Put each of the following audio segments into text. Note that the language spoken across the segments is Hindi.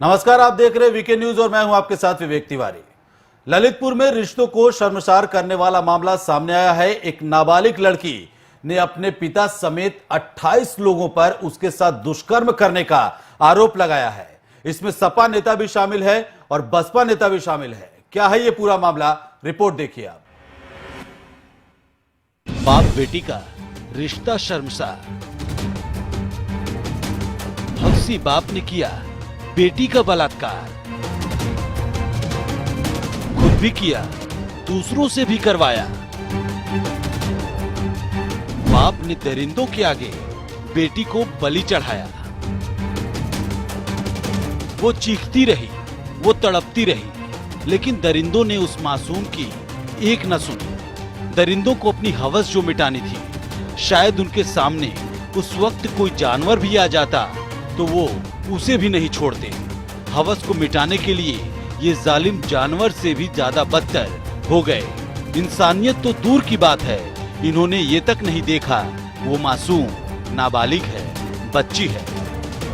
नमस्कार, आप देख रहे हैं वीके न्यूज और मैं हूं आपके साथ विवेक तिवारी। ललितपुर में रिश्तों को शर्मसार करने वाला मामला सामने आया है। एक नाबालिग लड़की ने अपने पिता समेत 28 लोगों पर उसके साथ दुष्कर्म करने का आरोप लगाया है। इसमें सपा नेता भी शामिल है और बसपा नेता भी शामिल है। क्या है ये पूरा मामला, रिपोर्ट देखिए आप। बाप बेटी का रिश्ता शर्मसार। हफ्सी बाप ने किया बेटी का बलात्कार, खुद भी किया, दूसरों से भी करवाया। बाप ने दरिंदों के आगे बेटी को बलि चढ़ाया। वो चीखती रही, वो तड़पती रही, लेकिन दरिंदों ने उस मासूम की एक न सुनी। दरिंदों को अपनी हवस जो मिटानी थी, शायद उनके सामने उस वक्त कोई जानवर भी आ जाता तो वो उसे भी नहीं छोड़ते। हवस को मिटाने के लिए ये जालिम जानवर से भी ज्यादा बदतर हो गए। इंसानियत तो दूर की बात है, इन्होंने ये तक नहीं देखा वो मासूम नाबालिग है, बच्ची है।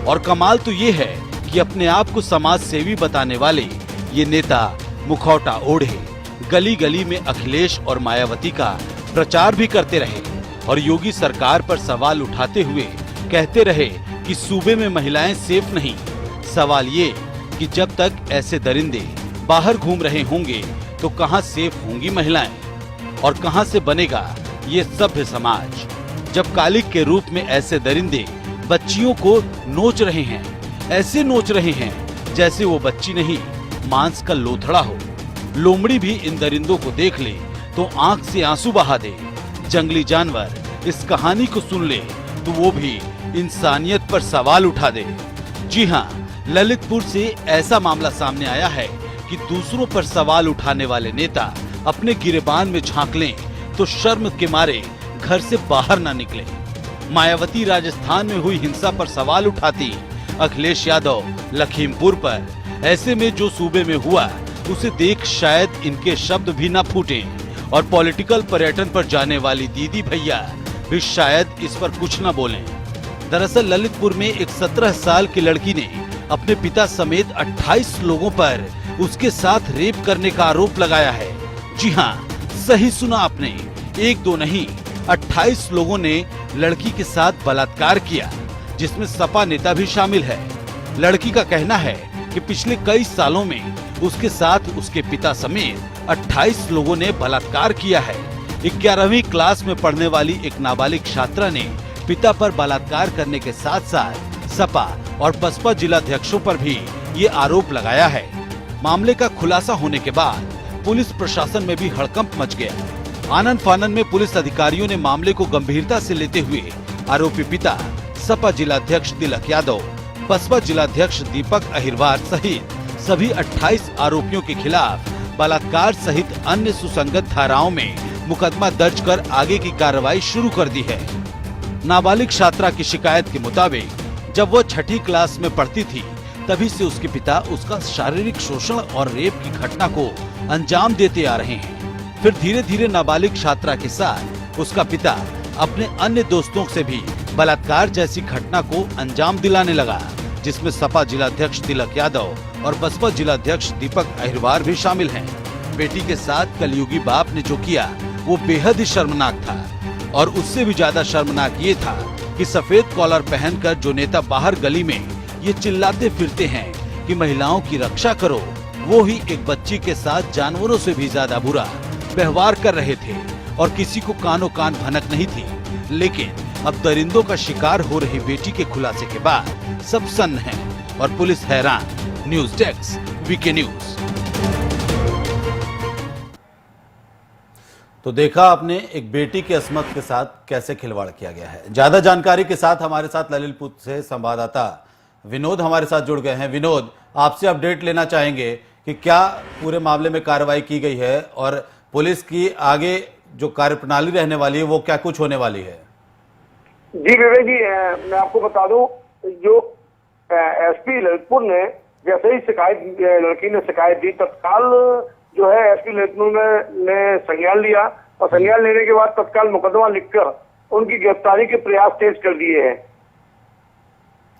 और कमाल तो ये है कि अपने आप को समाज सेवी बताने वाले ये नेता मुखौटा ओढ़े गली गली में अखिलेश और मायावती का प्रचार भी करते रहे और योगी सरकार पर सवाल उठाते हुए कहते रहे कि सूबे में महिलाएं सेफ नहीं। सवाल ये कि जब तक ऐसे दरिंदे बाहर घूम रहे होंगे तो कहां सेफ होंगी महिलाएं और कहां से बनेगा ये सभ्य समाज, जब कालिक के रूप में ऐसे दरिंदे बच्चियों को नोच रहे हैं, ऐसे नोच रहे हैं जैसे वो बच्ची नहीं मांस का लोथड़ा हो। लोमड़ी भी इन दरिंदों को देख ले तो आंख से आंसू बहा दे। जंगली जानवर इस कहानी को सुन ले तो वो भी इंसानियत पर सवाल उठा दे। जी हाँ, ललितपुर से ऐसा मामला सामने आया है कि दूसरों पर सवाल उठाने वाले नेता अपने गिरेबान में झांक लें तो शर्म के मारे घर से बाहर ना निकले। मायावती राजस्थान में हुई हिंसा पर सवाल उठाती, अखिलेश यादव लखीमपुर पर। ऐसे में जो सूबे में हुआ उसे देख शायद इनके शब्द भी ना फूटे और पॉलिटिकल पर्यटन पर जाने वाली दीदी भैया भी शायद इस पर कुछ न बोलें। दरअसल ललितपुर में एक 17 साल की लड़की ने अपने पिता समेत 28 लोगों पर उसके साथ रेप करने का आरोप लगाया है। जी हाँ, सही सुना आपने, एक दो नहीं 28 लोगों ने लड़की के साथ बलात्कार किया, जिसमें सपा नेता भी शामिल है। लड़की का कहना है कि पिछले कई सालों में उसके साथ उसके पिता समेत 28 लोगों ने बलात्कार किया है। 11वीं क्लास में पढ़ने वाली एक नाबालिग छात्रा ने पिता पर बलात्कार करने के साथ साथ सपा और बसपा जिलाध्यक्षों पर भी ये आरोप लगाया है। मामले का खुलासा होने के बाद पुलिस प्रशासन में भी हड़कंप मच गया। आनन फानन में पुलिस अधिकारियों ने मामले को गंभीरता से लेते हुए आरोपी पिता सपा जिलाध्यक्ष तिलक यादव, बसपा जिलाध्यक्ष दीपक अहिरवार सहित सभी 28 आरोपियों के खिलाफ बलात्कार सहित अन्य सुसंगत धाराओं में मुकदमा दर्ज कर आगे की कार्रवाई शुरू कर दी है। नाबालिग छात्रा की शिकायत के मुताबिक जब वो 6ठी क्लास में पढ़ती थी तभी से उसके पिता उसका शारीरिक शोषण और रेप की घटना को अंजाम देते आ रहे हैं। फिर धीरे धीरे नाबालिग छात्रा के साथ उसका पिता अपने अन्य दोस्तों से भी बलात्कार जैसी घटना को अंजाम दिलाने लगा, जिसमें सपा जिलाध्यक्ष तिलक यादव और बसपा जिलाध्यक्ष दीपक अहिरवार भी शामिल हैं। बेटी के साथ कलयुगी बाप ने जो किया वो बेहद ही शर्मनाक था और उससे भी ज्यादा शर्मनाक ये था कि सफेद कॉलर पहनकर जो नेता बाहर गली में ये चिल्लाते फिरते हैं कि महिलाओं की रक्षा करो, वो ही एक बच्ची के साथ जानवरों से भी ज्यादा बुरा व्यवहार कर रहे थे और किसी को कानो कान भनक नहीं थी। लेकिन अब दरिंदों का शिकार हो रही बेटी के खुलासे के बाद सब सन्न है और पुलिस हैरान। News desk, VK news. तो देखा आपने एक बेटी की अस्मत के साथ कैसे खिलवाड़ किया गया है। ज्यादा जानकारी के साथ हमारे साथ ललितपुर से संवाददाता विनोद हमारे साथ जुड़ गए हैं। विनोद, आपसे अपडेट लेना चाहेंगे कि क्या पूरे मामले में कार्रवाई की गई है और पुलिस की आगे जो कार्यप्रणाली रहने वाली है वो क्या कुछ होने वाली है? जी विवेक जी, मैं आपको बता दूं, जो एसपी ललितपुर ने जैसे ही लड़की ने शिकायत दी, तत्काल जो है एसपी ललितपुर ने संज्ञान लिया और संज्ञान लेने के बाद तत्काल मुकदमा लिखकर उनकी गिरफ्तारी के प्रयास तेज कर दिए हैं।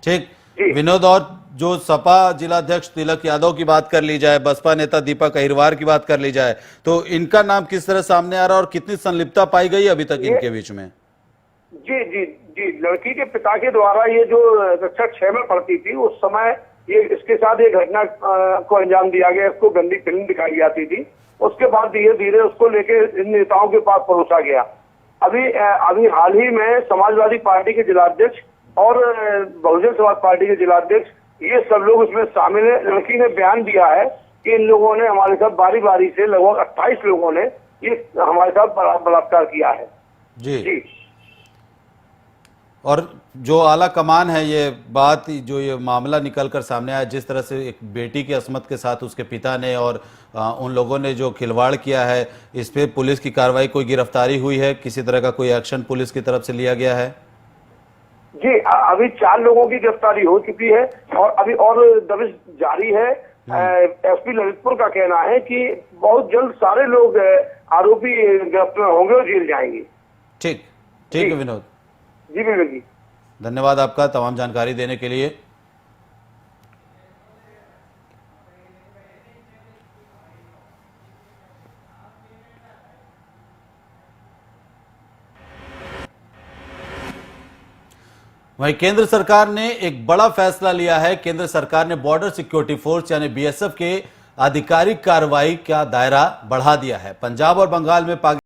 ठीक विनोद, और जो सपा जिलाध्यक्ष तिलक यादव की बात कर ली जाए, बसपा नेता दीपक अहिरवार की बात कर ली जाए, तो इनका नाम किस तरह सामने आ रहा है और कितनी संलिप्तता पाई गई अभी तक इनके बीच में? जी जी जी, लड़की के पिता के द्वारा ये जो कक्षा 6 में पढ़ती थी उस समय ये इसके साथ ये घटना को अंजाम दिया गया, इसको गंदी फिल्म दिखाई जाती थी। उसके बाद धीरे धीरे उसको लेके इन नेताओं के पास परोसा गया। अभी हाल ही में समाजवादी पार्टी के जिलाध्यक्ष और बहुजन समाज पार्टी के जिलाध्यक्ष ये सब लोग उसमें शामिल है। लड़की ने बयान दिया है कि इन लोगों ने हमारे साथ बारी बारी से लगभग 28 लोगों ने ये हमारे साथ बलात्कार किया है। जी। और जो आला कमान है, ये बात जो ये मामला निकलकर सामने आया, जिस तरह से एक बेटी की अस्मत के साथ उसके पिता ने और उन लोगों ने जो खिलवाड़ किया है, इस पे पुलिस की कार्रवाई, कोई गिरफ्तारी हुई है, किसी तरह का कोई एक्शन पुलिस की तरफ से लिया गया है? जी, अभी 4 लोगों की गिरफ्तारी हो चुकी है और अभी और दबिश जारी है। एसपी ललितपुर का कहना है कि बहुत जल्द सारे लोग आरोपी गिरफ्तार होंगे और जेल जाएंगे। ठीक है विनोद जी विवेक जी, धन्यवाद आपका तमाम जानकारी देने के लिए। वहीं केंद्र सरकार ने एक बड़ा फैसला लिया है। केंद्र सरकार ने बॉर्डर सिक्योरिटी फोर्स यानी बीएसएफ के आधिकारिक कार्रवाई का दायरा बढ़ा दिया है। पंजाब और बंगाल में पाकिस्तान